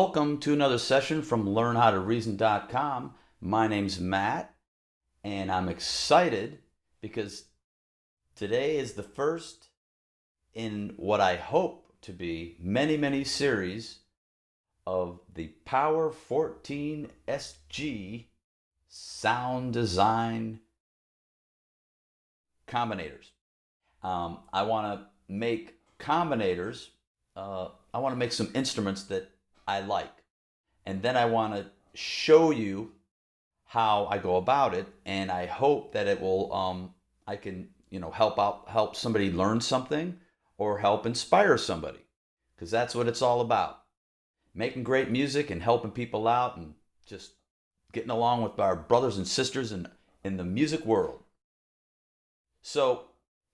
Welcome to another session from LearnHowToReason.com. My name's Matt, and I'm excited because today is the first in what I hope to be many series of the Power 14 SG sound design combinators. I want to make combinators. I want to make some instruments that I like, and then I want to show you how I go about it, and I hope that it will I can help somebody learn something or help inspire somebody, because that's what it's all about: making great music and helping people out and just getting along with our brothers and sisters in the music world. So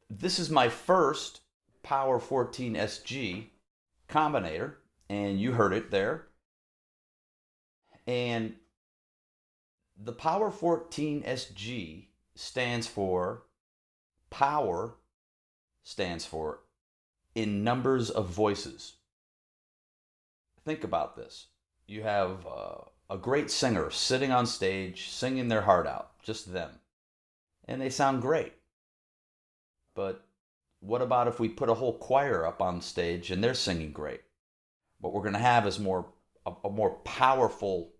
this is my first Power 14 SG combinator, and you heard it there. And the Power 14 SG stands for in numbers of voices. Think about this. You have a great singer sitting on stage singing their heart out, just them, and they sound great. But what about if we put a whole choir up on stage and they're singing great? What we're going to have is a more powerful,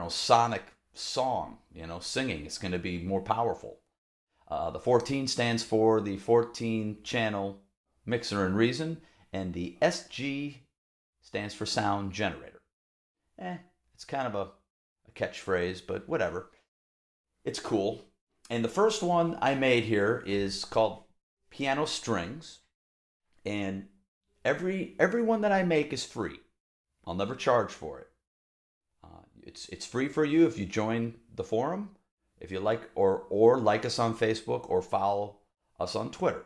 sonic song. Singing. It's going to be more powerful. The 14 stands for the 14-channel mixer and reason, and the SG stands for sound generator. It's kind of a catchphrase, but whatever. It's cool. And the first one I made here is called Piano Strings. And every one that I make is free. I'll never charge for it. It's free for you if you join the forum, if you like, or like us on Facebook or follow us on Twitter,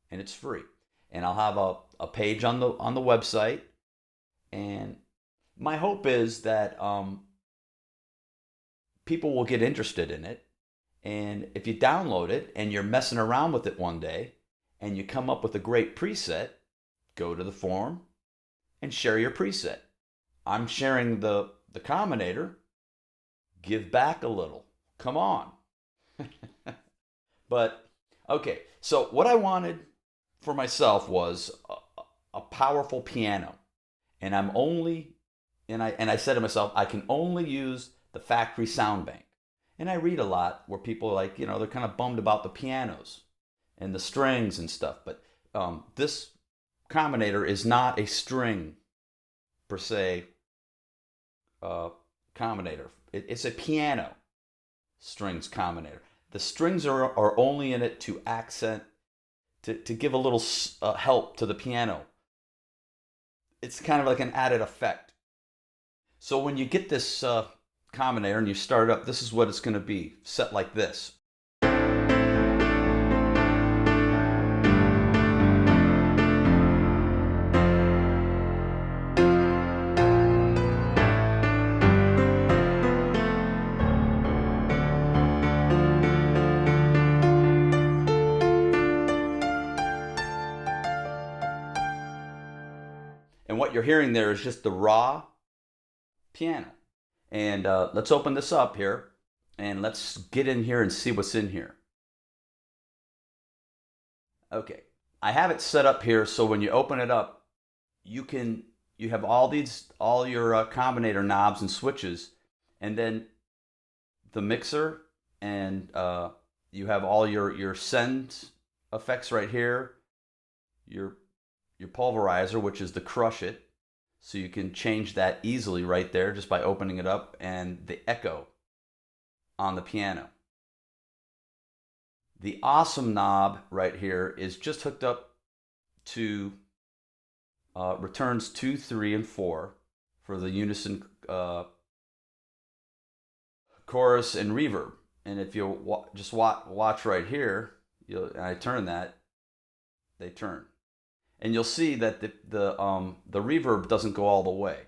and it's free. And I'll have a page on the website. And my hope is that people will get interested in it. And if you download it and you're messing around with it one day and you come up with a great preset, go to the forum and share your preset. I'm sharing the combinator. Give back a little. Come on. But, okay, so what I wanted for myself was a powerful piano. And I said to myself, I can only use the factory sound bank. And I read a lot where people are like, they're kind of bummed about the pianos and the strings and stuff. But this combinator is not a string, per se, combinator. It's a piano strings combinator. The strings are only in it to accent, to give a little help to the piano. It's kind of like an added effect. So when you get this combinator and you start it up, this is what it's going to be, set like this. And what you're hearing there is just the raw piano. And let's open this up here, and let's get in here and see what's in here. Okay, I have it set up here so when you open it up, you have all your combinator knobs and switches, and then the mixer, and you have all your send effects right here, your pulverizer, which is the crush it. So you can change that easily right there just by opening it up, and the echo on the piano. The awesome knob right here is just hooked up to returns 2, 3, and 4 for the unison chorus and reverb. And if you just watch right here, and I turn that, they turn. And you'll see that the reverb doesn't go all the way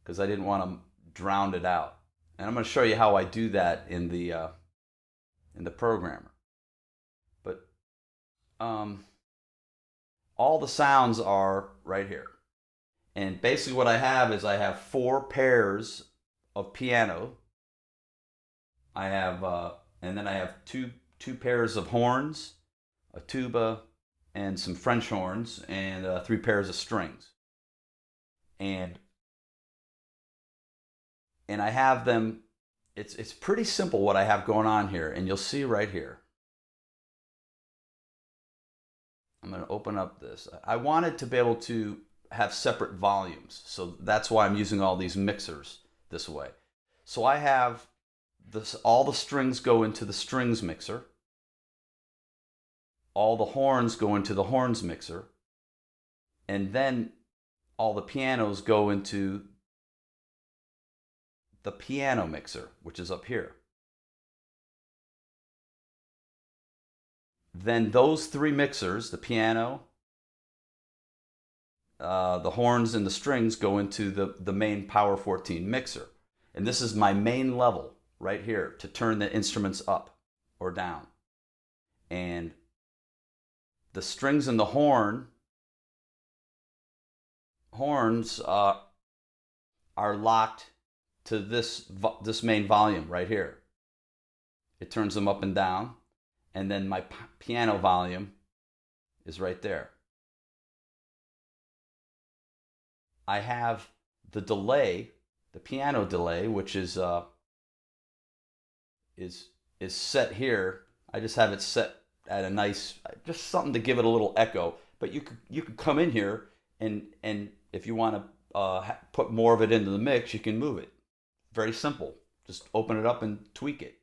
because I didn't want to drown it out. And I'm going to show you how I do that in the programmer. But all the sounds are right here. And basically what I have is I have 4 pairs of piano. I have, and then I have two pairs of horns, a tuba, and some French horns, and 3 pairs of strings. And I have them. It's pretty simple what I have going on here, and you'll see right here. I'm going to open up this. I wanted to be able to have separate volumes, so that's why I'm using all these mixers this way. So I have this, all the strings go into the strings mixer, all the horns go into the horns mixer, and then all the pianos go into the piano mixer, which is up here. Then those 3 mixers, the piano, the horns, and the strings, go into the main Power 14 mixer. And this is my main level right here to turn the instruments up or down. And the strings and the horns are locked to this main volume right here. It turns them up and down, and then my piano volume is right there. I have the delay, the piano delay, which is set here. I just have it set at a nice, just something to give it a little echo. But you could come in here and if you want to put more of it into the mix, you can move it. Very simple. Just open it up and tweak it.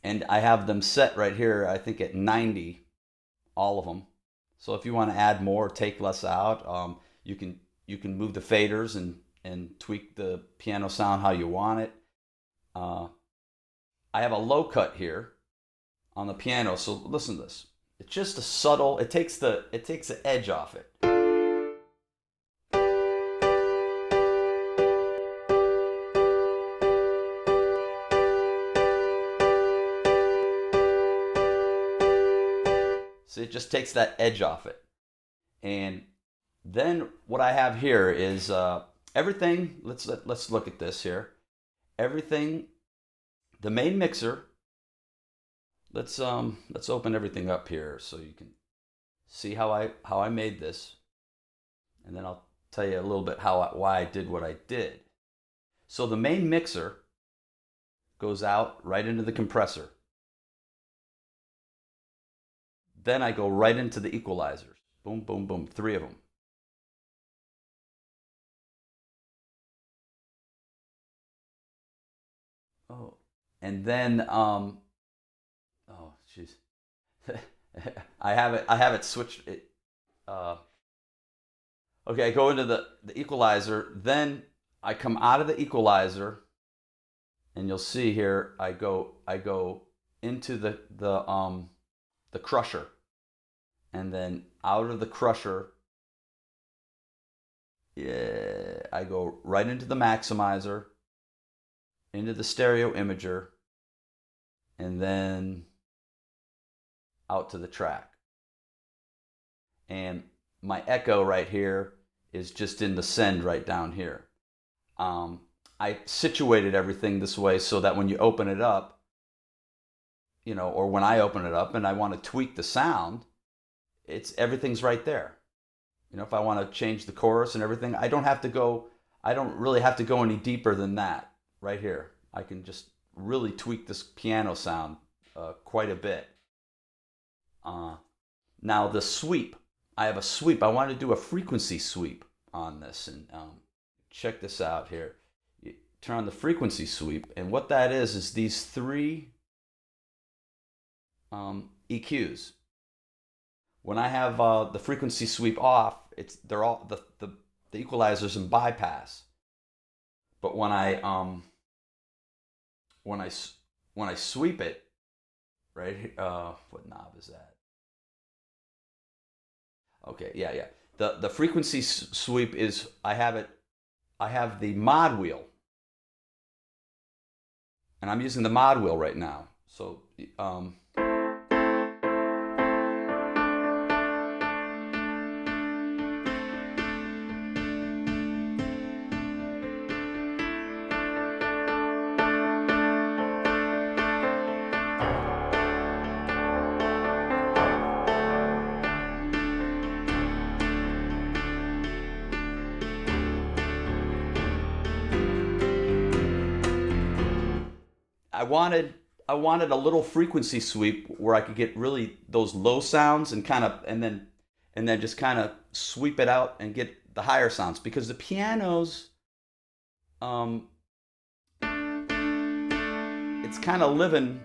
And I have them set right here, I think at 90, all of them. So if you want to add more, take less out, you can move the faders and tweak the piano sound how you want it. I have a low cut here on the piano, so listen to this. It's just a subtle. It takes the edge off it. So it just takes that edge off it. And then what I have here is everything. Let's look at this here. Everything, the main mixer. Let's open everything up here so you can see how I made this, and then I'll tell you a little bit why I did what I did. So the main mixer goes out right into the compressor. Then I go right into the equalizers. Boom, boom, boom. 3 of them. Oh, and then oh, jeez. I have it switched. Okay, I go into the equalizer. Then I come out of the equalizer, and you'll see here I go into the crusher, and then out of the crusher, yeah, I go right into the maximizer, into the stereo imager, and then out to the track. And my echo right here is just in the send right down here. I situated everything this way so that when you open it up, or when I open it up and I want to tweak the sound, everything's right there. If I want to change the chorus and everything, I don't really have to go any deeper than that right here. I can just really tweak this piano sound quite a bit. Now the sweep, I have a sweep. I want to do a frequency sweep on this, and check this out here. You turn on the frequency sweep, and what that is these 3 EQs. When I have the frequency sweep off, they're all the equalizers in bypass. But when I sweep it, right here, what knob is that? Okay, yeah. The frequency sweep is I have the mod wheel, and I'm using the mod wheel right now. So I wanted I wanted a little frequency sweep where I could get really those low sounds and kind of and then just kind of sweep it out and get the higher sounds because the pianos um it's kind of living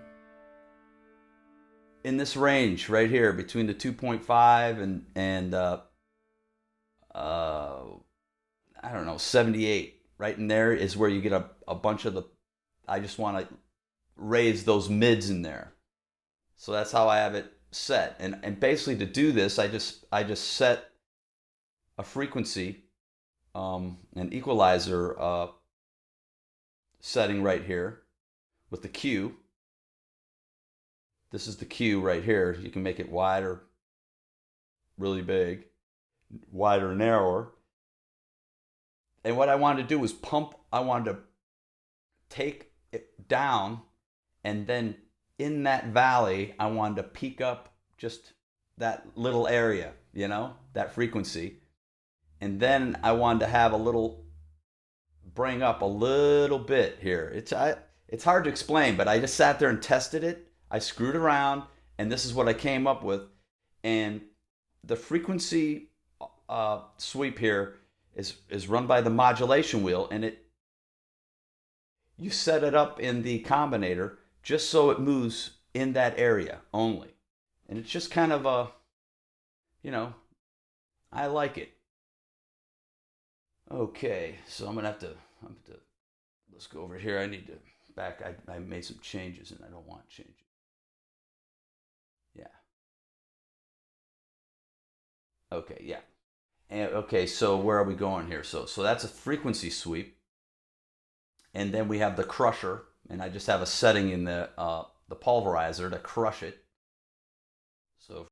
in this range right here between the 2.5 and I don't know 78. Right in there is where you get a bunch of the. I just want to raise those mids in there. So that's how I have it set. And basically to do this, I just set a frequency, an equalizer setting right here with the Q. This is the Q right here. You can make it wider, really big, wider, narrower. And what I wanted to do was pump. I wanted to take it down, and then in that valley, I wanted to peak up just that little area, that frequency. And then I wanted to have bring up a little bit here. It's hard to explain, but I just sat there and tested it. I screwed around, and this is what I came up with. And the frequency sweep here is run by the modulation wheel, and you set it up in the Combinator just so it moves in that area only. And it's just kind of I like it. Okay, so I'm gonna have to let's go over here. I need to I made some changes and I don't want changes. Yeah. Okay, yeah. And okay, so where are we going here? So that's a frequency sweep. And then we have the crusher, and I just have a setting in the pulverizer to crush it. So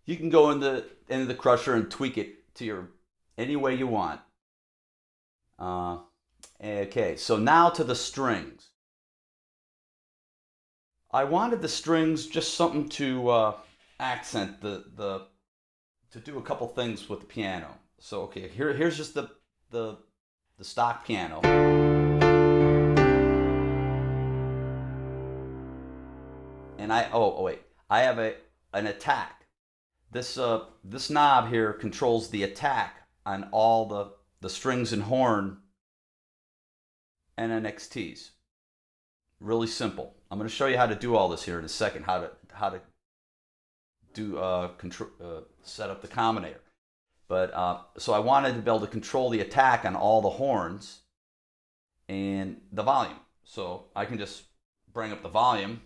you can go into the crusher and tweak it to your any way you want. Okay, so now to the strings. I wanted the strings just something to accent to do a couple things with the piano. So okay, here's just the stock piano. And wait, I have an attack. This knob here controls the attack on all the strings and horn and NXTs. Really simple. I'm going to show you how to do all this here in a second. How to do set up the Combinator. But so I wanted to be able to control the attack on all the horns and the volume. So I can just bring up the volume.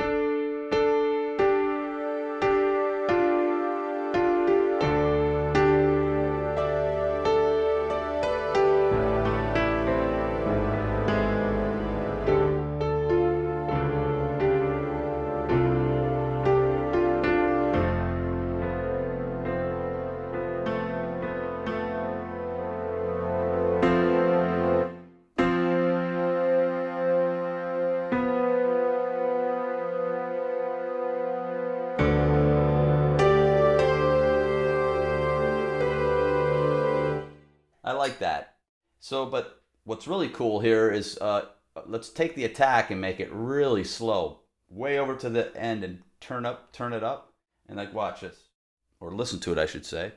I like that. So, but what's really cool here is let's take the attack and make it really slow, way over to the end, and turn it up, and like watch this, or listen to it, I should say.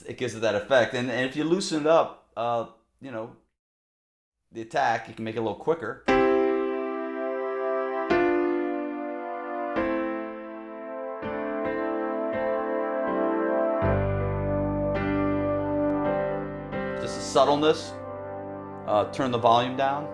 it gives it that effect. And if you loosen it up, you know, the attack, you can make it a little quicker. Just the subtleness. Turn the volume down.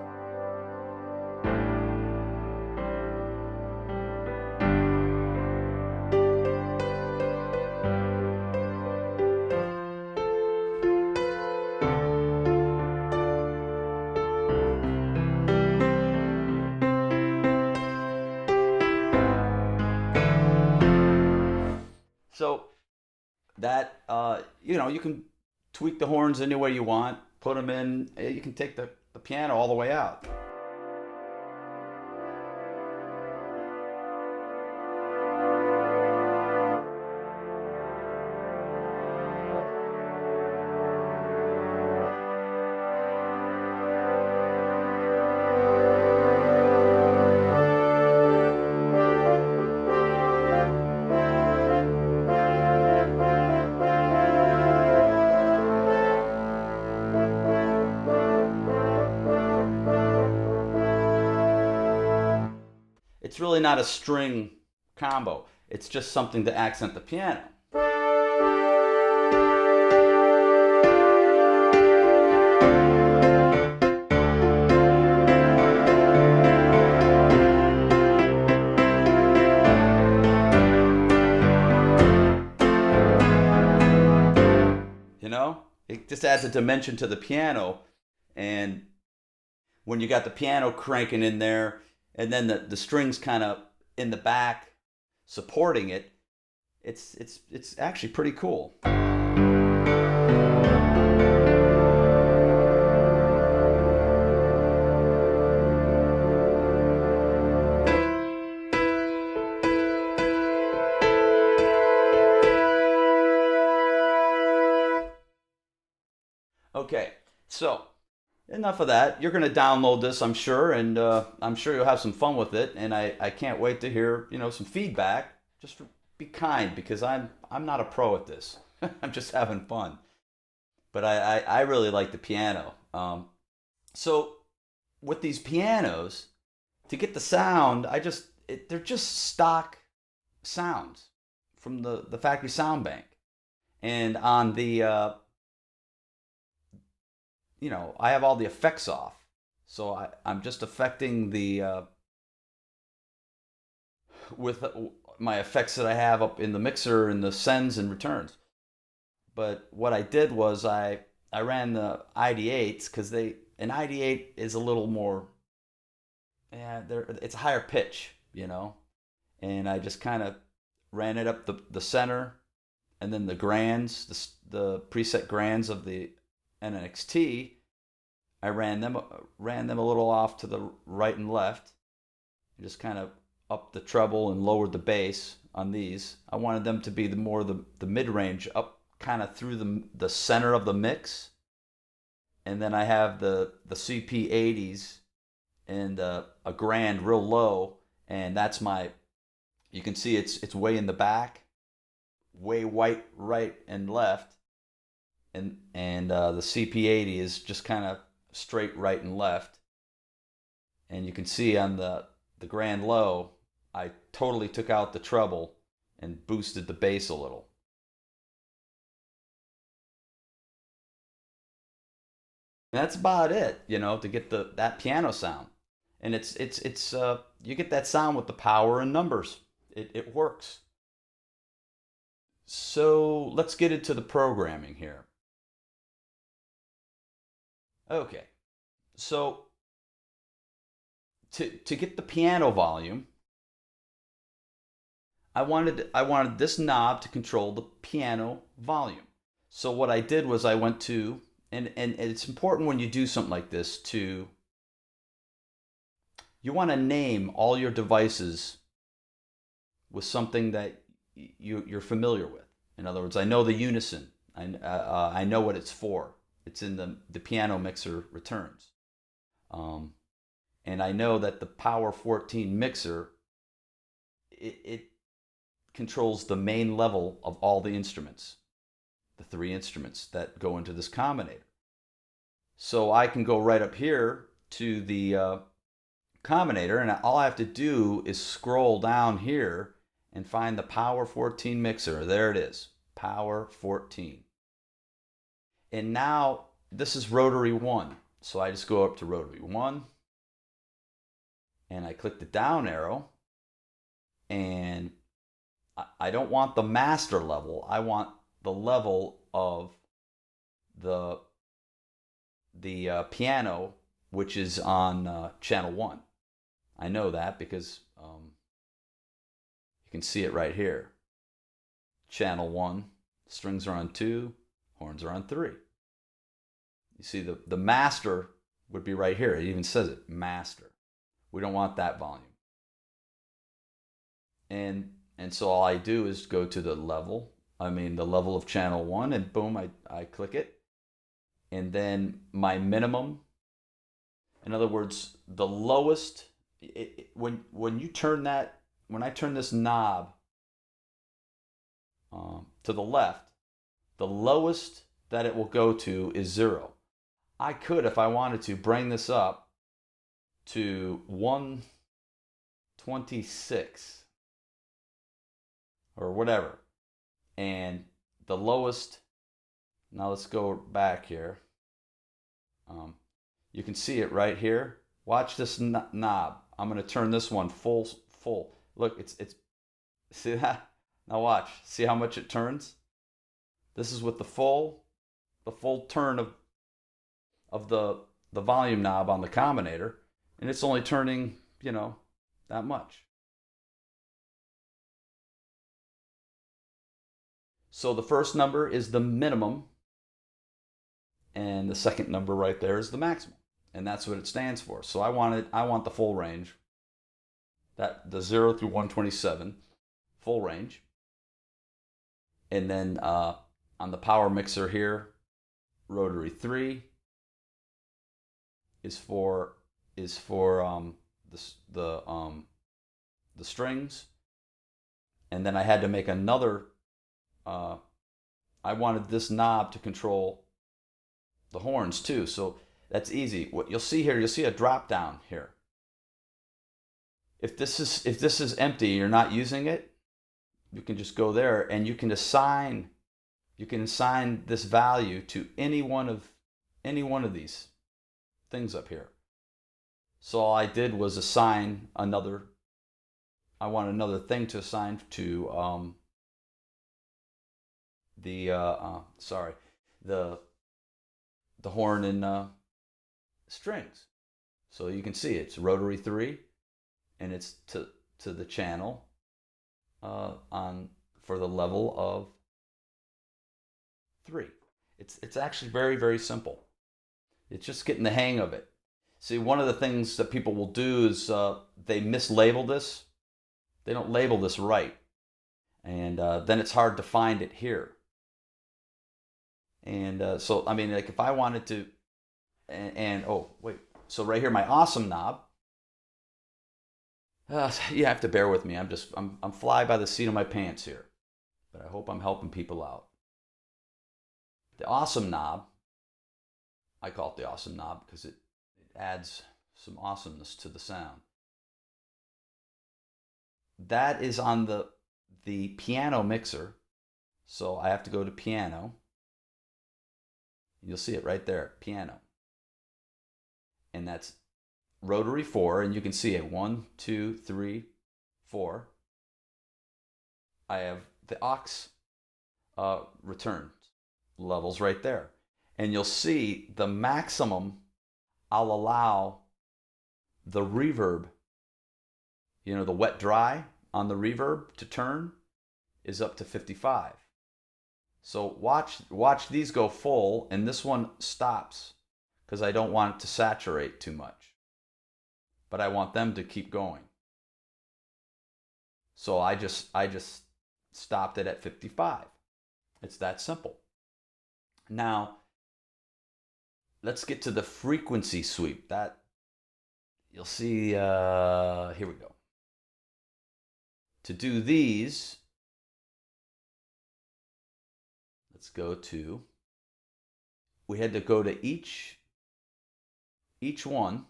So that you know, you can tweak the horns any way you want, put them in. You can take the piano all the way out. It's really not a string combo. It's just something to accent the piano. You know, it just adds a dimension to the piano. And when you got the piano cranking in there, and then the strings kind of in the back supporting it, it's actually pretty cool. Okay, so enough of that. You're going to download this, I'm sure, and I'm sure you'll have some fun with it. And I can't wait to hear, you know, some feedback. Just be kind, because I'm not a pro at this. I'm just having fun. But I really like the piano. So with these pianos, to get the sound, they're just stock sounds from the factory sound bank. And on the you know, I have all the effects off. So I'm just affecting the with my effects that I have up in the mixer and the sends and returns. But what I did was I ran the ID8s, because an ID8 is a little more, yeah, it's a higher pitch, you know. And I just kind of ran it up the center, and then the grands, the preset grands of the NXT, I ran them a little off to the right and left, just kind of up the treble and lowered the bass on these. I wanted them to be the mid range, up kind of through the center of the mix. And then I have the CP80s and a grand real low, and that's my. You can see it's way in the back, way white right and left, and the CP80 is just kind of straight right and left. And you can see on the grand low, I totally took out the treble and boosted the bass a little. And that's about it, you know, to get that piano sound. And it's you get that sound with the power and numbers. It works. So let's get into the programming here. Okay, so to get the piano volume, I wanted this knob to control the piano volume. So what I did was I went to, and it's important when you do something like this, you want to name all your devices with something that you're familiar with. In other words, I know the unison. I know what it's for. It's in the piano mixer returns. And I know that the Power 14 mixer, it controls the main level of all the instruments. the three instruments that go into this combinator. So I can go right up here to the combinator, and all I have to do is scroll down here and find the Power 14 mixer. There it is, Power 14. And now this is rotary 1. So I just go up to rotary 1 and I click the down arrow, and I don't want the master level. I want the level of the piano, which is on channel 1. I know that because you can see it right here. Channel 1, strings are on 2, horns are on 3. You see the master would be right here. It even says it, master. We don't want that volume. And so all I do is go to the level of channel 1, and boom, I click it. And then my minimum, in other words, the lowest, when you turn that, when I turn this knob to the left, the lowest that it will go to is 0. I could, if I wanted to, bring this up to 126 or whatever. And the lowest, now let's go back here. You can see it right here. Watch this knob. I'm going to turn this one full. Look, it's see that? Now watch. See how much it turns? This is with the full turn of the volume knob on the combinator, and it's only turning, that much. So the first number is the minimum, and the second number right there is the maximum, and that's what it stands for. So I want the full range, that the 0 through 127 full range. And then on the power mixer here, rotary 3 is for the strings. And then I had to make another, I wanted this knob to control the horns too. So that's easy. What you'll see here, you'll see a drop down here. If this is empty, you're not using it, you can just go there and you can assign this value to any one of these things up here. So all I did was assign another thing to assign to the horn and strings. So you can see it's rotary 3, and it's to the channel for the level of 3. It's actually very, very simple. It's just getting the hang of it. See, one of the things that people will do is they mislabel this. They don't label this right, and then it's hard to find it here. And so I mean, like if I wanted to, so right here, my awesome knob. You have to bear with me. I'm fly by the seat of my pants here, but I hope I'm helping people out. The awesome knob, I call it the awesome knob because it adds some awesomeness to the sound. That is on the piano mixer, so I have to go to piano. You'll see it right there, piano, and that's rotary 4, and you can see it 1, 2, 3, 4. I have the aux return levels right there, and you'll see the maximum I'll allow the reverb, the wet dry on the reverb to turn is up to 55. So watch these go full, and this one stops because I don't want it to saturate too much, but I want them to keep going. So I just stopped it at 55. It's that simple. Now, let's get to the frequency sweep. That you'll see, here we go. To do these, let's go to, we had to go to each one.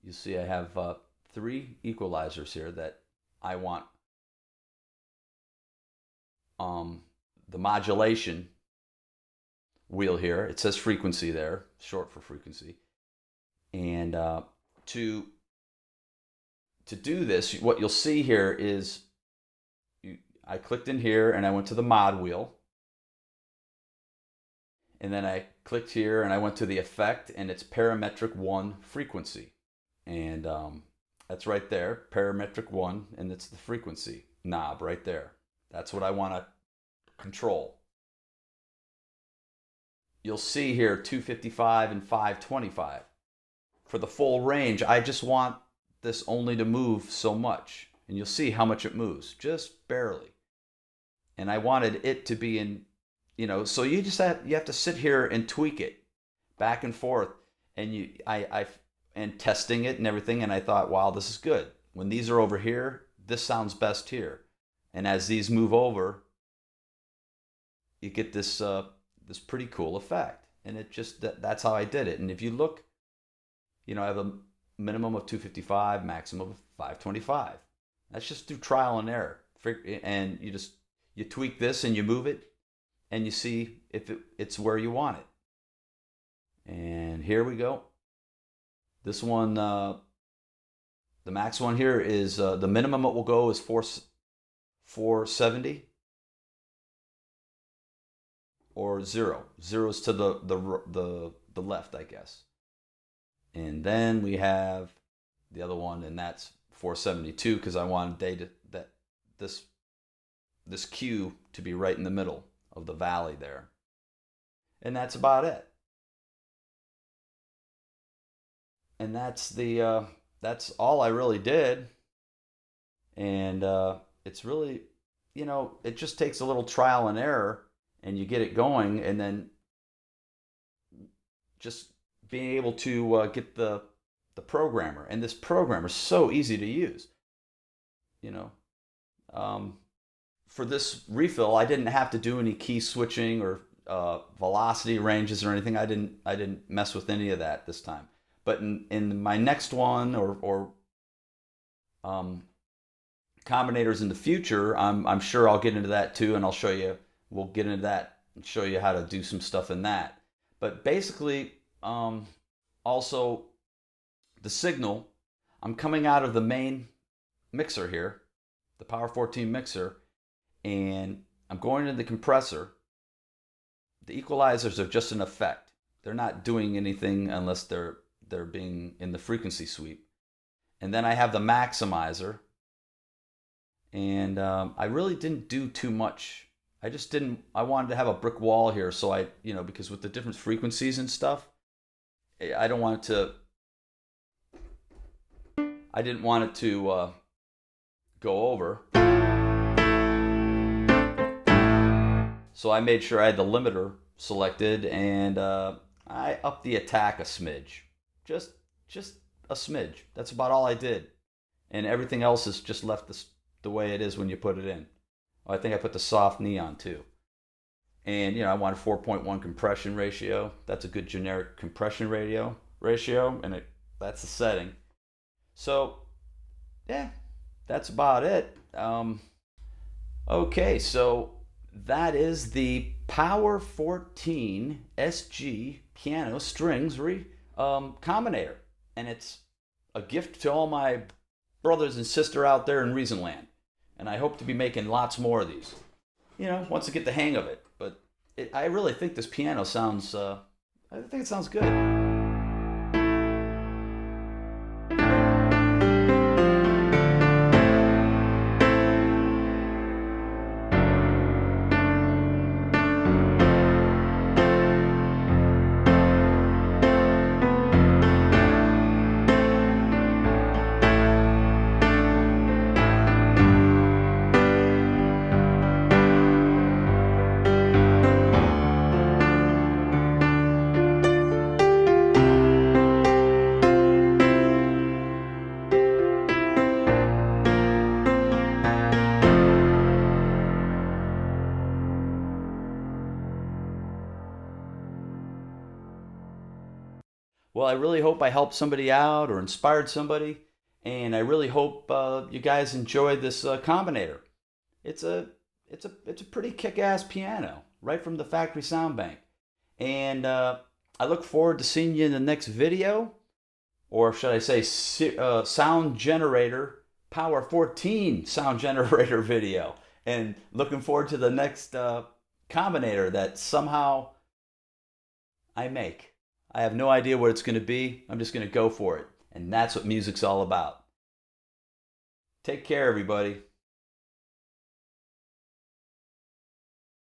You see I have 3 equalizers here that I want the modulation wheel here. It says frequency there, short for frequency. And to do this, what you'll see here is I clicked in here and I went to the mod wheel. And then I clicked here and I went to the effect, and it's parametric 1 frequency. And that's right there, parametric 1, and it's the frequency knob right there. That's what I want to control. You'll see here 255 and 525. For the full range, I just want this only to move so much. And you'll see how much it moves, just barely. And I wanted it to be in, so you have to sit here and tweak it back and forth. And and testing it and everything, and I thought, wow, this is good. When these are over here, this sounds best here. And as these move over, you get this this pretty cool effect. And it just, that's how I did it. And if you look, I have a minimum of 255, maximum of 525. That's just through trial and error. And you tweak this and you move it, and you see if it's where you want it. And here we go. This one, the max one here is, the minimum it will go is 470 or 0. 0 is to the left, I guess. And then we have the other one, and that's 472, because I wanted this Q to be right in the middle of the valley there. And that's about it. And that's that's all I really did. And it's really, it just takes a little trial and error, and you get it going, and then just being able to get the programmer. And this programmer is so easy to use. For this refill, I didn't have to do any key switching or velocity ranges or anything. I didn't mess with any of that this time. But in my next one, or combinators in the future, I'm sure I'll get into that too, and we'll get into that and show you how to do some stuff in that. But basically, also the signal, I'm coming out of the main mixer here, the Power 14 mixer, and I'm going into the compressor. The equalizers are just an effect. They're not doing anything unless they're being in the frequency sweep. And then I have the maximizer, and I really didn't do too much. I wanted to have a brick wall here, so because with the different frequencies and stuff, I didn't want it to go over. So I made sure I had the limiter selected, and I upped the attack a smidge. Just a smidge. That's about all I did. And everything else is just left the way it is when you put it in. I think I put the soft neon too. And I wanted 4.1 compression ratio. That's a good generic compression ratio, and that's the setting. So yeah, that's about it. Okay, so that is the Power 14 SG piano strings Combinator, and it's a gift to all my brothers and sisters out there in Reasonland. And I hope to be making lots more of these, once I get the hang of it. But I really think this piano sounds, I think it sounds good. Well, I really hope I helped somebody out or inspired somebody, and I really hope you guys enjoyed this Combinator. It's a it's a pretty kick-ass piano right from the factory sound bank, and I look forward to seeing you in the next video, or should I say, sound generator Power 14 sound generator video, and looking forward to the next Combinator that somehow I make. I have no idea what it's going to be. I'm just going to go for it. And that's what music's all about. Take care, everybody.